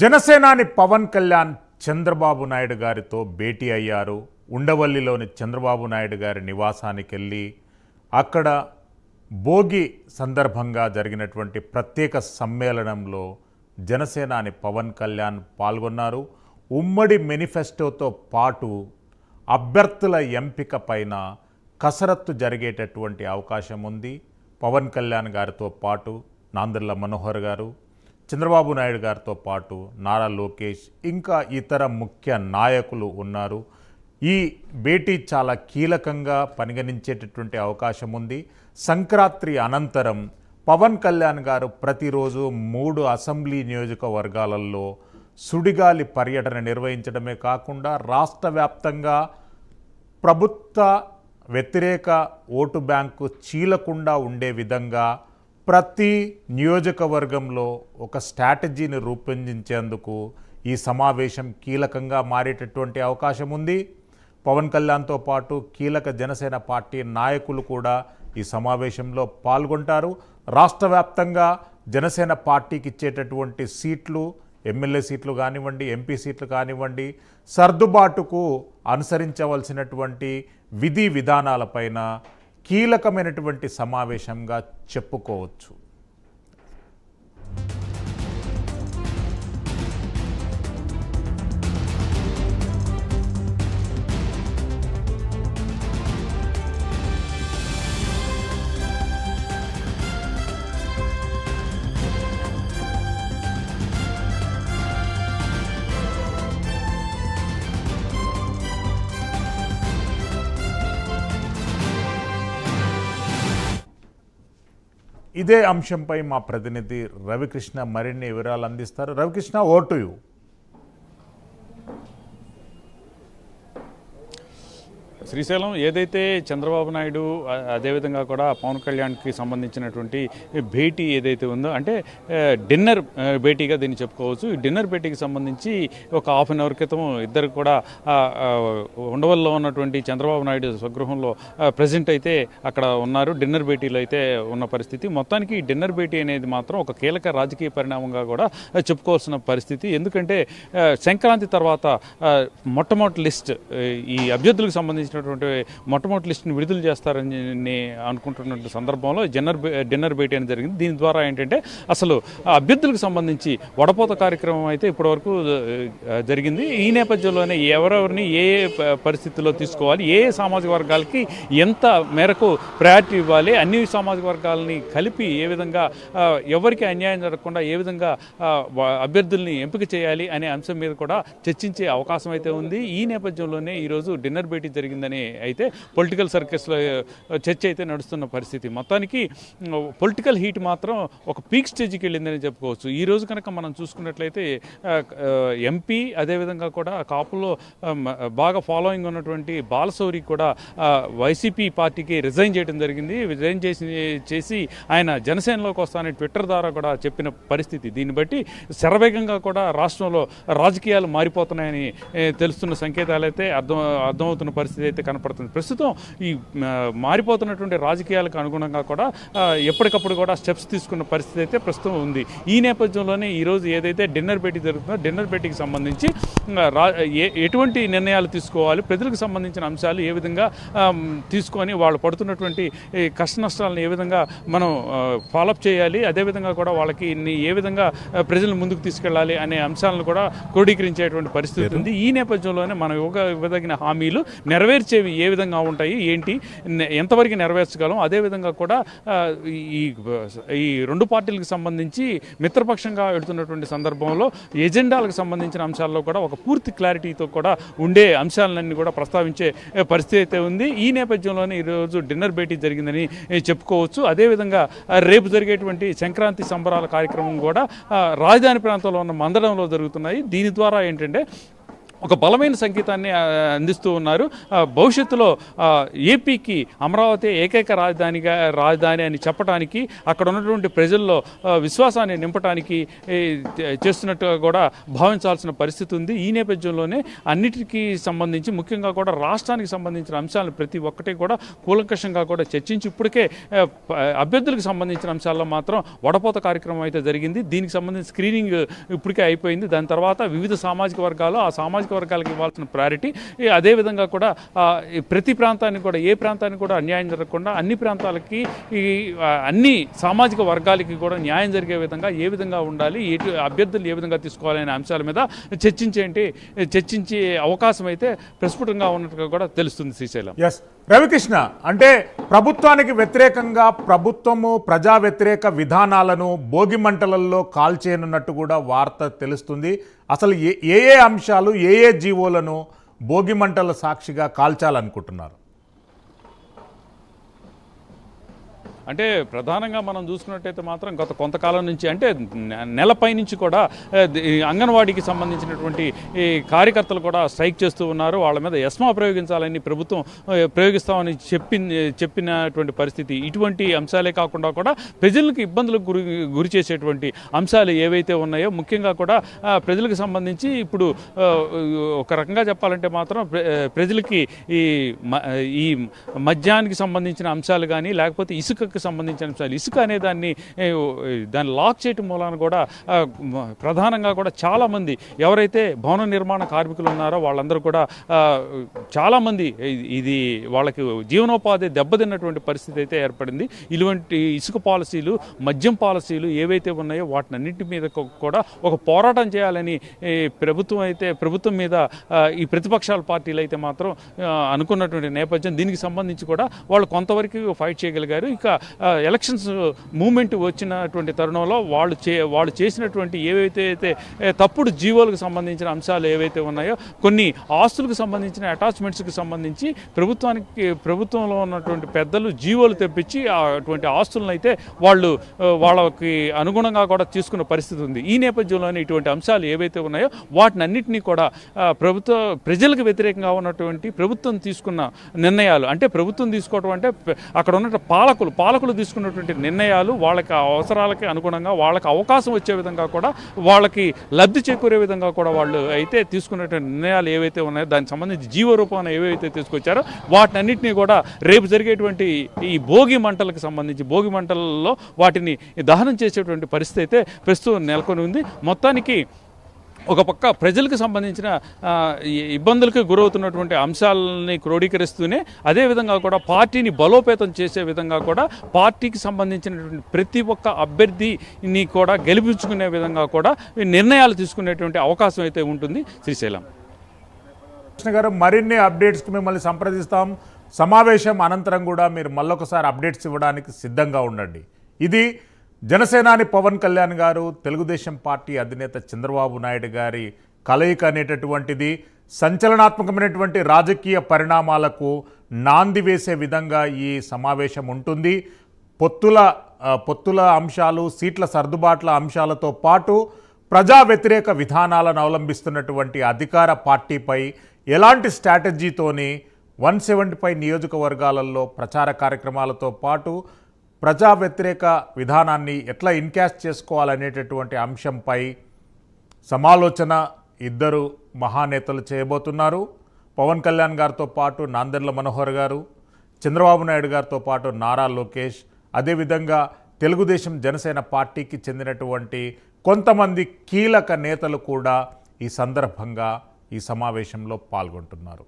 జనసేనాని పవన్ కళ్యాణ్ చంద్రబాబు నాయుడు గారితో భేటీ అయ్యారు. ఉండవల్లిలోని చంద్రబాబు నాయుడు గారి నివాసానికి వెళ్ళి అక్కడ భోగి సందర్భంగా జరిగినటువంటి ప్రత్యేక సమ్మేళనంలో జనసేనాని పవన్ కళ్యాణ్ పాల్గొన్నారు. ఉమ్మడి మేనిఫెస్టోతో పాటు అభ్యర్థుల ఎంపిక పైన కసరత్తు జరిగేటటువంటి అవకాశం ఉంది. పవన్ కళ్యాణ్ గారితో పాటు నాందెళ్ల మనోహర్ గారు, చంద్రబాబు నాయుడు గారితో పాటు నారా లోకేష్, ఇంకా ఇతర ముఖ్య నాయకులు ఉన్నారు. ఈ భేటీ చాలా కీలకంగా పరిగణించేటటువంటి అవకాశం ఉంది. సంక్రాంతి అనంతరం పవన్ కళ్యాణ్ గారు ప్రతిరోజు 3 అసెంబ్లీ నియోజకవర్గాలలో సుడిగాలి పర్యటన నిర్వహించడమే కాకుండా రాష్ట్ర వ్యాప్తంగా ప్రభుత్వ వ్యతిరేక ఓటు బ్యాంకు చీలకుండా ఉండే విధంగా ప్రతి నియోజకవర్గంలో ఒక స్ట్రాటజీని రూపొందించేందుకు ఈ సమావేశం కీలకంగా మారేటటువంటి అవకాశం ఉంది. పవన్ కళ్యాణ్తో పాటు కీలక జనసేన పార్టీ నాయకులు కూడా ఈ సమావేశంలో పాల్గొంటారు. రాష్ట్ర వ్యాప్తంగా జనసేన పార్టీకి ఇచ్చేటటువంటి సీట్లు, ఎమ్మెల్యే సీట్లు కానివ్వండి, ఎంపీ సీట్లు కానివ్వండి, సర్దుబాటుకు అనుసరించవలసినటువంటి విధి విధానాలపైన కీలకమైనటువంటి సమావేశంగా చెప్పుకోవచ్చు. ఇదే అంశంపై మా ప్రతినిధి రవికృష్ణ మరిన్ని వివరాలు అందిస్తారు. Ravikrishna, over to you. Srisailam, ఏదైతే చంద్రబాబు నాయుడు అదేవిధంగా కూడా పవన్ కళ్యాణ్కి సంబంధించినటువంటి భేటీ ఏదైతే ఉందో, అంటే డిన్నర్ భేటీగా దీన్ని చెప్పుకోవచ్చు. ఈ డిన్నర్ భేటీకి సంబంధించి ఒక హాఫ్ అన్ అవర్ క్రితం ఇద్దరు కూడా ఉండవల్లో ఉన్నటువంటి చంద్రబాబు నాయుడు స్వగృహంలో ప్రజెంట్ అయితే అక్కడ ఉన్నారు. డిన్నర్ భేటీలో అయితే ఉన్న పరిస్థితి. మొత్తానికి ఈ డిన్నర్ భేటీ అనేది మాత్రం ఒక కీలక రాజకీయ పరిణామంగా కూడా చెప్పుకోవాల్సిన పరిస్థితి. ఎందుకంటే సంక్రాంతి తర్వాత మొట్టమొదటి లిస్ట్, ఈ అభ్యర్థులకు సంబంధించిన మొట్టమొదటి లిస్టుని విడుదల చేస్తారని అనుకుంటున్న సందర్భంలో డిన్నర్ భేటీ అని జరిగింది. దీని ద్వారా ఏంటంటే అసలు అభ్యర్థులకు సంబంధించి వడపోత కార్యక్రమం అయితే ఇప్పటివరకు జరిగింది. ఈ నేపథ్యంలోనే ఎవరెవరిని ఏ పరిస్థితుల్లో తీసుకోవాలి, ఏ సామాజిక వర్గాలకి ఎంత మేరకు ప్రయారిటీ ఇవ్వాలి, అన్ని సామాజిక వర్గాలని కలిపి ఏ విధంగా ఎవరికి అన్యాయం జరగకుండా ఏ విధంగా అభ్యర్థుల్ని ఎంపిక చేయాలి అనే అంశం మీద కూడా చర్చించే అవకాశం అయితే ఉంది. ఈ నేపథ్యంలోనే ఈరోజు డిన్నర్ భేటీ జరిగిందని అయితే పొలిటికల్ సర్కిల్స్లో చర్చ అయితే నడుస్తున్న పరిస్థితి. మొత్తానికి పొలిటికల్ హీట్ మాత్రం ఒక పీక్ స్టేజ్కి వెళ్ళిందని చెప్పుకోవచ్చు. ఈ రోజు కనుక మనం చూసుకున్నట్లయితే ఎంపీ, అదేవిధంగా కూడా కాపులో బాగా ఫాలోయింగ్ ఉన్నటువంటి బాలశౌరి కూడా వైసీపీ పార్టీకి రిజైన్ చేయడం జరిగింది. రిజైన్ చేసి ఆయన జనసేనలోకి వస్తానని ట్విట్టర్ ద్వారా కూడా చెప్పిన పరిస్థితి. దీన్ని బట్టి శరవేగంగా కూడా రాష్ట్రంలో రాజకీయాలు మారిపోతున్నాయని తెలుస్తున్న సంకేతాలు అయితే అర్థమవుతున్న పరిస్థితి అయితే కనపడుతుంది. ప్రస్తుతం ఈ మారిపోతున్నటువంటి రాజకీయాలకు అనుగుణంగా కూడా ఎప్పటికప్పుడు కూడా స్టెప్స్ తీసుకున్న పరిస్థితి అయితే ప్రస్తుతం ఉంది. ఈ నేపథ్యంలోనే ఈరోజు ఏదైతే డిన్నర్ భేటీ జరుగుతుందో, డిన్నర్ భేటీకి సంబంధించి ఎటువంటి నిర్ణయాలు తీసుకోవాలి, ప్రజలకు సంబంధించిన అంశాలు ఏ విధంగా తీసుకొని వాళ్ళు పడుతున్నటువంటి కష్ట నష్టాలను ఏ విధంగా మనం ఫాలోఅప్ చేయాలి, అదేవిధంగా కూడా వాళ్ళకి ఏ విధంగా ప్రజలను ముందుకు తీసుకెళ్లాలి అనే అంశాలను కూడా క్రోడీకరించేటువంటి పరిస్థితి ఉంది. ఈ నేపథ్యంలోనే మనం ఇవ్వదగిన హామీలు నెరవేర్చేవి ఏ విధంగా ఉంటాయి, ఏంటి, ఎంతవరకు నెరవేర్చగలం, అదేవిధంగా కూడా ఈ రెండు పార్టీలకు సంబంధించి మిత్రపక్షంగా వెళుతున్నటువంటి సందర్భంలో ఎజెండాలకు సంబంధించిన అంశాల్లో కూడా ఒక పూర్తి క్లారిటీతో కూడా ఉండే అంశాలన్నీ కూడా ప్రస్తావించే పరిస్థితి అయితే ఉంది. ఈ నేపథ్యంలోనే ఈరోజు డిన్నర్ భేటీ జరిగిందని చెప్పుకోవచ్చు. అదేవిధంగా రేపు జరిగేటువంటి సంక్రాంతి సంబరాల కార్యక్రమం కూడా రాజధాని ప్రాంతంలో ఉన్న మందడంలో జరుగుతున్నాయి. దీని ద్వారా ఏంటంటే ఒక బలమైన సంకేతాన్ని అందిస్తూ ఉన్నారు. భవిష్యత్తులో ఏపీకి అమరావతి ఏకైక రాజధాని అని చెప్పడానికి, అక్కడ ఉన్నటువంటి ప్రజల్లో విశ్వాసాన్ని నింపడానికి చేస్తున్నట్టుగా కూడా భావించాల్సిన పరిస్థితి ఉంది. ఈ నేపథ్యంలోనే అన్నిటికీ సంబంధించి, ముఖ్యంగా కూడా రాష్ట్రానికి సంబంధించిన అంశాలను ప్రతి ఒక్కటి కూడా కూలంకషంగా కూడా చర్చించి, ఇప్పటికే అభ్యర్థులకు సంబంధించిన అంశాల్లో మాత్రం వడపోత కార్యక్రమం అయితే జరిగింది. దీనికి సంబంధించిన స్క్రీనింగ్ ఇప్పటికే అయిపోయింది. దాని తర్వాత వివిధ సామాజిక వర్గాలు, ఆ సామాజిక వర్గాలకు ఇవ్వాల్సిన ప్రయారిటీ, అదేవిధంగా కూడా ప్రతి ప్రాంతానికి కూడా, ఏ ప్రాంతానికి కూడా అన్యాయం జరగకుండా అన్ని ప్రాంతాలకి, అన్ని సామాజిక వర్గాలకి కూడా న్యాయం జరిగే విధంగా ఏ విధంగా ఉండాలి, అభ్యర్థులు ఏ విధంగా తీసుకోవాలనే అంశాల మీద చర్చించే అవకాశం అయితే ప్రస్ఫుటంగా ఉన్నట్టుగా కూడా తెలుస్తుంది. శ్రీశైలం. ఎస్ రవికృష్ణ, అంటే ప్రభుత్వానికి వ్యతిరేకంగా ప్రభుత్వము ప్రజా వ్యతిరేక విధానాలను భోగి మంటలల్లో కాల్చేయనున్నట్టు కూడా వార్త తెలుస్తుంది. అసలు ఏ అంశాలు, ఏ జీవోలను భోగి మంటల సాక్షిగా కాల్చాలనుకుంటున్నారు? అంటే ప్రధానంగా మనం చూసుకున్నట్టయితే మాత్రం గత కొంతకాలం నుంచి, అంటే నెలపై నుంచి కూడా అంగన్వాడీకి సంబంధించినటువంటి కార్యకర్తలు కూడా స్ట్రైక్ చేస్తూ ఉన్నారు. వాళ్ళ మీద ఎస్మా ప్రయోగించాలని ప్రభుత్వం ప్రయోగిస్తామని చెప్పినటువంటి పరిస్థితి. ఇటువంటి అంశాలే కాకుండా కూడా ప్రజలకు ఇబ్బందులకు గురి చేసేటువంటి అంశాలు ఏవైతే ఉన్నాయో, ముఖ్యంగా కూడా ప్రజలకు సంబంధించి ఇప్పుడు ఒక రకంగా చెప్పాలంటే మాత్రం ప్రజలకి ఈ మద్యానికి సంబంధించిన అంశాలు కానీ, లేకపోతే ఇసుకకు సంబంధించిన అంశాలు, ఇసుక అనే దాన్ని లాక్ చేయటం మూలాన కూడా ప్రధానంగా కూడా చాలామంది ఎవరైతే భవన నిర్మాణ కార్మికులు ఉన్నారో వాళ్ళందరూ కూడా చాలామంది ఇది వాళ్ళకి జీవనోపాధి దెబ్బతిన్నటువంటి పరిస్థితి అయితే ఏర్పడింది. ఇటువంటి ఇసుక పాలసీలు, మద్యం పాలసీలు ఏవైతే ఉన్నాయో వాటినన్నింటి మీద కూడా ఒక పోరాటం చేయాలని ప్రభుత్వం మీద ఈ ప్రతిపక్షాల పార్టీలు అయితే మాత్రం అనుకున్నటువంటి నేపథ్యం. దీనికి సంబంధించి కూడా వాళ్ళు కొంతవరకు ఫైట్ చేయగలిగారు. ఇక ఎలక్షన్స్ మూమెంట్ వచ్చినటువంటి తరుణంలో వాళ్ళు చేసినటువంటి ఏవైతే తప్పుడు జీవోలకు సంబంధించిన అంశాలు ఏవైతే ఉన్నాయో, కొన్ని ఆస్తులకు సంబంధించిన అటాచ్మెంట్స్కి సంబంధించి ప్రభుత్వంలో ఉన్నటువంటి పెద్దలు జీవోలు తెప్పించి అటువంటి ఆస్తులను అయితే వాళ్ళకి అనుగుణంగా కూడా తీసుకున్న పరిస్థితి ఉంది. ఈ నేపథ్యంలోనే ఇటువంటి అంశాలు ఏవైతే ఉన్నాయో వాటినన్నింటినీ కూడా ప్రజలకు వ్యతిరేకంగా ఉన్నటువంటి ప్రభుత్వం తీసుకున్న నిర్ణయాలు, అంటే ప్రభుత్వం తీసుకోవడం అంటే అక్కడ ఉన్న పాలకులు తీసుకున్నటువంటి నిర్ణయాలు వాళ్ళకి అవసరాలకి అనుగుణంగా, వాళ్ళకి అవకాశం వచ్చే విధంగా కూడా, వాళ్ళకి లబ్ధి చేకూరే విధంగా కూడా వాళ్ళు అయితే తీసుకున్నటువంటి నిర్ణయాలు ఏవైతే ఉన్నాయో దానికి సంబంధించి జీవ రూపాన్ని ఏవైతే తీసుకొచ్చారో వాటినన్నింటినీ కూడా రేపు జరిగేటువంటి ఈ భోగి మంటలకు సంబంధించి, భోగి మంటలలో వాటిని దహనం చేసేటువంటి పరిస్థితి అయితే ప్రస్తుతం నెలకొని ఉంది. మొత్తానికి ఒక పక్క ప్రజలకు సంబంధించిన ఇబ్బందులకు గురవుతున్నటువంటి అంశాలని క్రోడీకరిస్తూనే, అదేవిధంగా కూడా పార్టీని బలోపేతం చేసే విధంగా కూడా, పార్టీకి సంబంధించినటువంటి ప్రతి ఒక్క అభ్యర్థిని కూడా గెలిపించుకునే విధంగా కూడా నిర్ణయాలు తీసుకునేటువంటి అవకాశం అయితే ఉంటుంది. శ్రీశైలం కృష్ణ గారు, మరిన్ని అప్డేట్స్కి మిమ్మల్ని సంప్రదిస్తాం. సమావేశం అనంతరం కూడా మీరు మళ్ళొకసారి అప్డేట్స్ ఇవ్వడానికి సిద్ధంగా ఉండండి. ఇది జనసేనాని పవన్ కళ్యాణ్ గారు, తెలుగుదేశం పార్టీ అధినేత చంద్రబాబు నాయుడు గారి కలయిక అనేటటువంటిది సంచలనాత్మకమైనటువంటి రాజకీయ పరిణామాలకు నాంది వేసే విధంగా ఈ సమావేశం ఉంటుంది. పొత్తుల అంశాలు, సీట్ల సర్దుబాట్ల అంశాలతో పాటు ప్రజా వ్యతిరేక విధానాలను అవలంబిస్తున్నటువంటి అధికార పార్టీపై ఎలాంటి స్ట్రాటజీతోని 175 నియోజకవర్గాలలో ప్రచార కార్యక్రమాలతో పాటు ప్రజా వ్యతిరేక విధానాన్ని ఎట్లా ఇన్కాష్ చేసుకోవాలనేటటువంటి అంశంపై సమాలోచన ఇద్దరు మహానేతలు చేయబోతున్నారు. పవన్ కళ్యాణ్ గారితో పాటు నాందెండ్ల మనోహర్ గారు, చంద్రబాబు నాయుడు గారితో పాటు నారా లోకేష్, అదేవిధంగా తెలుగుదేశం జనసేన పార్టీకి చెందినటువంటి కొంతమంది కీలక నేతలు కూడా ఈ సందర్భంగా ఈ సమావేశంలో పాల్గొంటున్నారు.